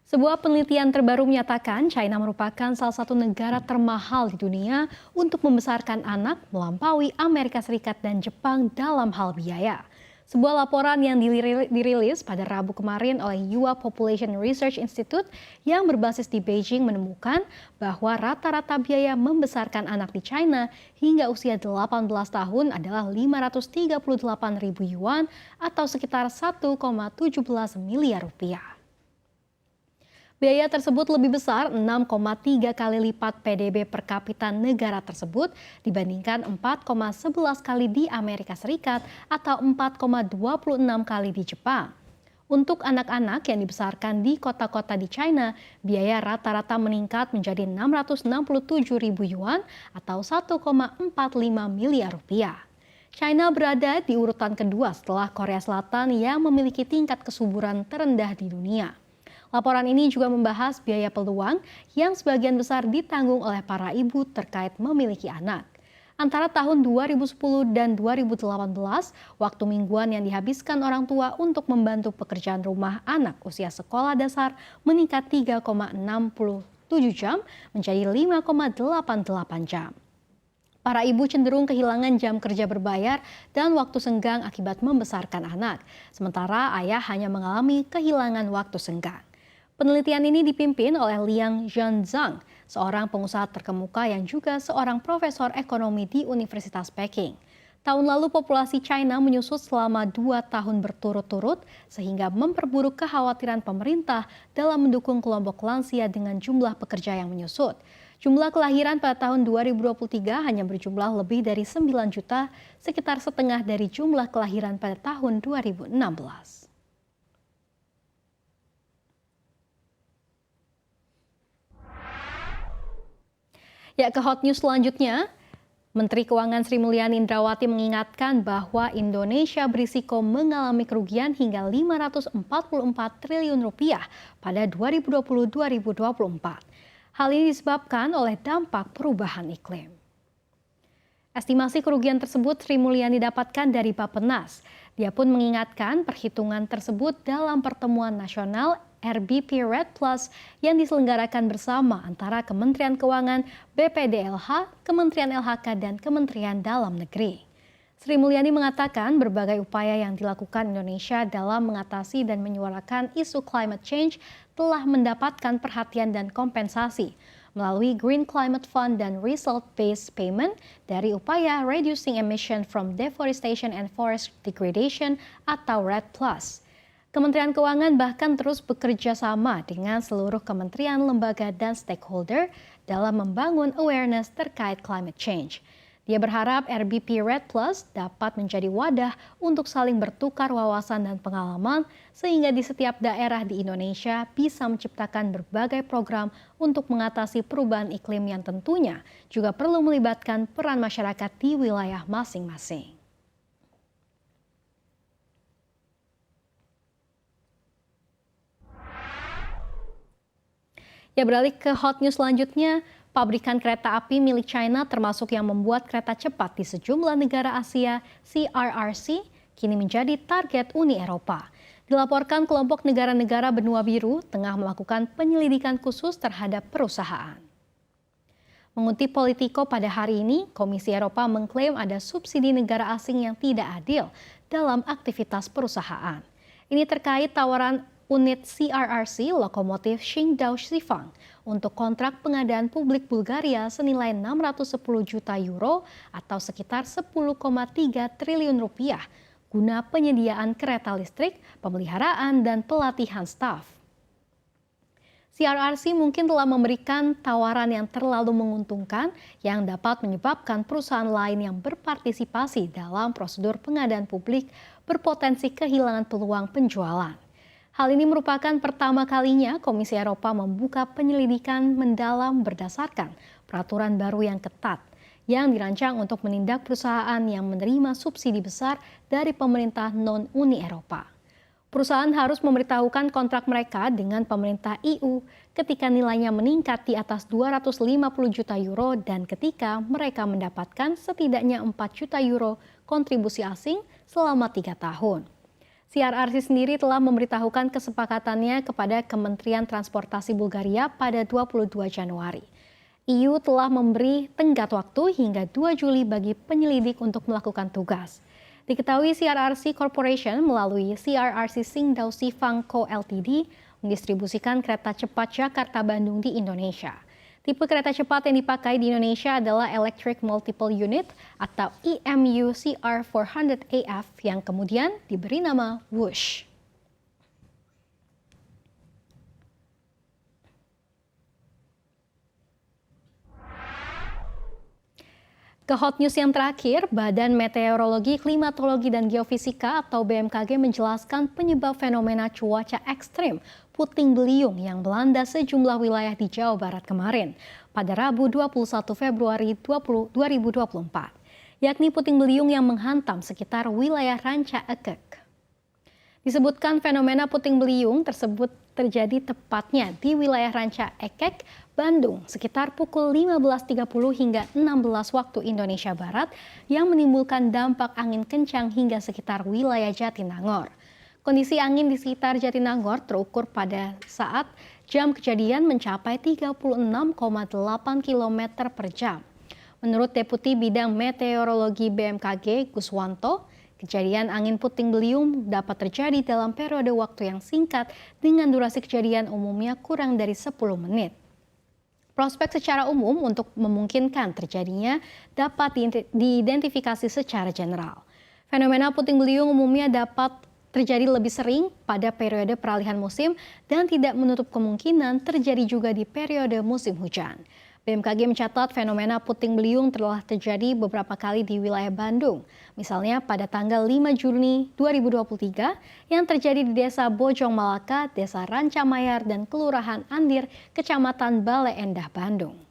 Sebuah penelitian terbaru menyatakan China merupakan salah satu negara termahal di dunia untuk membesarkan anak melampaui Amerika Serikat dan Jepang dalam hal biaya. Sebuah laporan yang dirilis pada Rabu kemarin oleh Yua Population Research Institute yang berbasis di Beijing menemukan bahwa rata-rata biaya membesarkan anak di China hingga usia 18 tahun adalah 538.000 yuan atau sekitar 1,17 miliar rupiah. Biaya tersebut lebih besar 6,3 kali lipat PDB per kapita negara tersebut dibandingkan 4,11 kali di Amerika Serikat atau 4,26 kali di Jepang. Untuk anak-anak yang dibesarkan di kota-kota di China, biaya rata-rata meningkat menjadi 667.000 yuan atau 1,45 miliar rupiah. China berada di urutan kedua setelah Korea Selatan yang memiliki tingkat kesuburan terendah di dunia. Laporan ini juga membahas biaya peluang yang sebagian besar ditanggung oleh para ibu terkait memiliki anak. Antara tahun 2010 dan 2018, waktu mingguan yang dihabiskan orang tua untuk membantu pekerjaan rumah anak usia sekolah dasar meningkat 3,67 jam menjadi 5,88 jam. Para ibu cenderung kehilangan jam kerja berbayar dan waktu senggang akibat membesarkan anak, sementara ayah hanya mengalami kehilangan waktu senggang. Penelitian ini dipimpin oleh Liang Zhang, seorang pengusaha terkemuka yang juga seorang profesor ekonomi di Universitas Peking. Tahun lalu populasi China menyusut selama 2 tahun berturut-turut sehingga memperburuk kekhawatiran pemerintah dalam mendukung kelompok lansia dengan jumlah pekerja yang menyusut. Jumlah kelahiran pada tahun 2023 hanya berjumlah lebih dari 9 juta, sekitar setengah dari jumlah kelahiran pada tahun 2016. Ya, ke hot news selanjutnya, Menteri Keuangan Sri Mulyani Indrawati mengingatkan bahwa Indonesia berisiko mengalami kerugian hingga 544 triliun rupiah pada 2020-2024. Hal ini disebabkan oleh dampak perubahan iklim. Estimasi kerugian tersebut Sri Mulyani dapatkan dari Bappenas. Dia pun mengingatkan perhitungan tersebut dalam pertemuan nasional RBP Red Plus yang diselenggarakan bersama antara Kementerian Keuangan, BPDLH, Kementerian LHK, dan Kementerian Dalam Negeri. Sri Mulyani mengatakan berbagai upaya yang dilakukan Indonesia dalam mengatasi dan menyuarakan isu climate change telah mendapatkan perhatian dan kompensasi melalui Green Climate Fund dan Result-Based Payment dari upaya Reducing Emission from Deforestation and Forest Degradation atau REDD+. Kementerian Keuangan bahkan terus bekerja sama dengan seluruh kementerian, lembaga, dan stakeholder dalam membangun awareness terkait climate change. Dia berharap RBP Red Plus dapat menjadi wadah untuk saling bertukar wawasan dan pengalaman sehingga di setiap daerah di Indonesia bisa menciptakan berbagai program untuk mengatasi perubahan iklim yang tentunya juga perlu melibatkan peran masyarakat di wilayah masing-masing. Ya, beralih ke hot news selanjutnya, pabrikan kereta api milik China termasuk yang membuat kereta cepat di sejumlah negara Asia, CRRC, kini menjadi target Uni Eropa. Dilaporkan kelompok negara-negara benua biru tengah melakukan penyelidikan khusus terhadap perusahaan. Mengutip Politico pada hari ini, Komisi Eropa mengklaim ada subsidi negara asing yang tidak adil dalam aktivitas perusahaan. Ini terkait tawaran unit CRRC lokomotif Qingdao Xifang untuk kontrak pengadaan publik Bulgaria senilai 610 juta euro atau sekitar 10,3 triliun rupiah guna penyediaan kereta listrik, pemeliharaan, dan pelatihan staf. CRRC mungkin telah memberikan tawaran yang terlalu menguntungkan yang dapat menyebabkan perusahaan lain yang berpartisipasi dalam prosedur pengadaan publik berpotensi kehilangan peluang penjualan. Hal ini merupakan pertama kalinya Komisi Eropa membuka penyelidikan mendalam berdasarkan peraturan baru yang ketat yang dirancang untuk menindak perusahaan yang menerima subsidi besar dari pemerintah non-Uni Eropa. Perusahaan harus memberitahukan kontrak mereka dengan pemerintah EU ketika nilainya meningkat di atas 250 juta euro dan ketika mereka mendapatkan setidaknya 4 juta euro kontribusi asing selama 3 tahun. CRRC sendiri telah memberitahukan kesepakatannya kepada Kementerian Transportasi Bulgaria pada 22 Januari. EU telah memberi tenggat waktu hingga 2 Juli bagi penyelidik untuk melakukan tugas. Diketahui CRRC Corporation melalui CRRC Singdao Sifang Co Ltd mendistribusikan kereta cepat Jakarta-Bandung di Indonesia. Tipe kereta cepat yang dipakai di Indonesia adalah Electric Multiple Unit atau EMU CR400AF yang kemudian diberi nama Whoosh. Ke hot news yang terakhir, Badan Meteorologi, Klimatologi, dan Geofisika atau BMKG menjelaskan penyebab fenomena cuaca ekstrim puting beliung yang melanda sejumlah wilayah di Jawa Barat kemarin pada Rabu 21 Februari 2024, yakni puting beliung yang menghantam sekitar wilayah Ranca Ekek. Disebutkan fenomena puting beliung tersebut terjadi tepatnya di wilayah Ranca Ekek, Bandung, sekitar pukul 15.30 hingga 16 waktu Indonesia Barat yang menimbulkan dampak angin kencang hingga sekitar wilayah Jatinangor. Kondisi angin di sekitar Jatinangor terukur pada saat jam kejadian mencapai 36,8 km per jam. Menurut Deputi Bidang Meteorologi BMKG Guswanto, kejadian angin puting beliung dapat terjadi dalam periode waktu yang singkat dengan durasi kejadian umumnya kurang dari 10 menit. Prospek secara umum untuk memungkinkan terjadinya dapat diidentifikasi secara general. Fenomena puting beliung umumnya dapat terjadi lebih sering pada periode peralihan musim dan tidak menutup kemungkinan terjadi juga di periode musim hujan. BMKG mencatat fenomena puting beliung telah terjadi beberapa kali di wilayah Bandung. Misalnya pada tanggal 5 Juni 2023 yang terjadi di Desa Bojong Malaka, Desa Ranca Mayar, dan Kelurahan Andir, Kecamatan Bale Endah, Bandung.